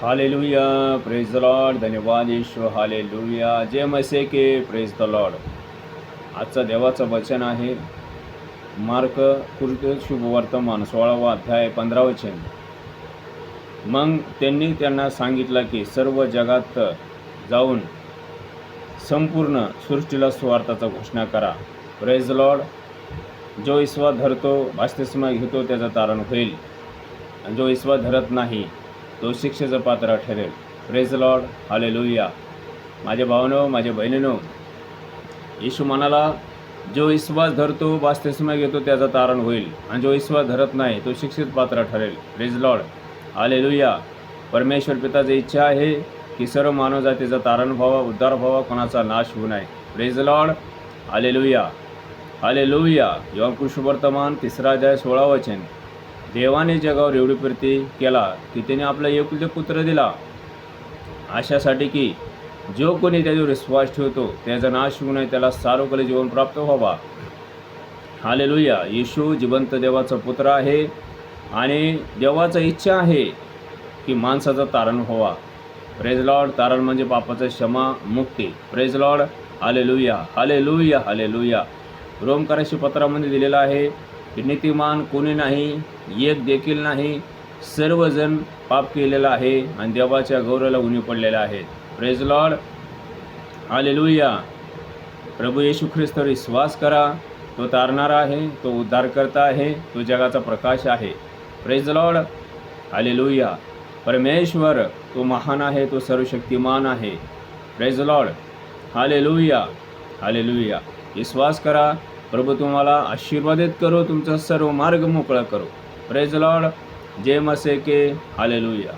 Hallelujah, praise the lord. धन्यवाद Yeshu. Hallelujah, जय मसीह के. Praise the lord. आजचं देवाचं वचन आहे मार्क कृत शुभवर्तमान 16वा अध्याय 15 वचन. मग त्यांनी त्यांना सांगितलं की सर्व जगात जाऊन संपूर्ण सृष्टीला सुवार्ताचा घोषणा करा. Praise the Lord. जो विश्वास धरतो बाप्तिस्मा घेतो त्याचं तारण होईल, आणि जो विश्वास धरत नाही तो शिक्षेचं पात्र ठरेल. Praise the lord. हालेलुया. माझे भावनो, माझे बहिणीनो, येशू म्हणाला जो विश्वास धरतो बाप्तिस्मा घेतो त्याचं तारण होईल, आणि जो विश्वास धरत नाही तो शिक्षेचं पात्र ठरेल. Praise the lord. हालेलुया. परमेश्वर पिताची इच्छा आहे की सर्व मानवजातीचा तारण व्हावा, उद्धार व्हावा, कोणाचा नाश होऊ नये. Praise the lord. Hallelujah. Hallelujah. Yohan सुवर्तमान 3 अध्याय 16 वचन. देवाने जगावर एवढी प्रीती केला की त्याने आपला एकुलता पुत्र दिला, अशासाठी की जो कोणी त्याच्यावर विश्वास ठेवतो त्याचा नाश होऊ नये, त्याला सार्वकाल जीवन प्राप्त व्हावा. हालेलुया. येशू जिवंत देवाचा पुत्र आहे, आणि देवाचा इच्छा आहे की माणसाचं तारण व्हावा. Praise lord. तारण म्हणजे पापाचं क्षमा, मुक्ती. Praise lord. Hallelujah. Hallelujah. Hallelujah. रोमकाराशी पत्रामध्ये दिलेलं आहे की नीतिमान कोणी नाही, एक देखील नाही, सर्वजण पाप केलेला आहे आणि देवाच्या गौरवाला उणी पडलेला आहे. Praise lord. हालेलुया. प्रभू येशू ख्रिस्तावर विश्वास करा. तो तारणारा आहे, तो उद्धारकर्ता आहे, तो जगाचा प्रकाश आहे. Praise lord. हालेलुया. परमेश्वर तो महान आहे, तो सर्वशक्तिमान आहे. Praise lord. हालेलुया. हालेलुया. विश्वास करा. प्रभू तुम्हाला आशीर्वादित करो, तुमचा सर्व मार्ग मोकळा करो. Praise lord. जय मसीह के. हालेलुया.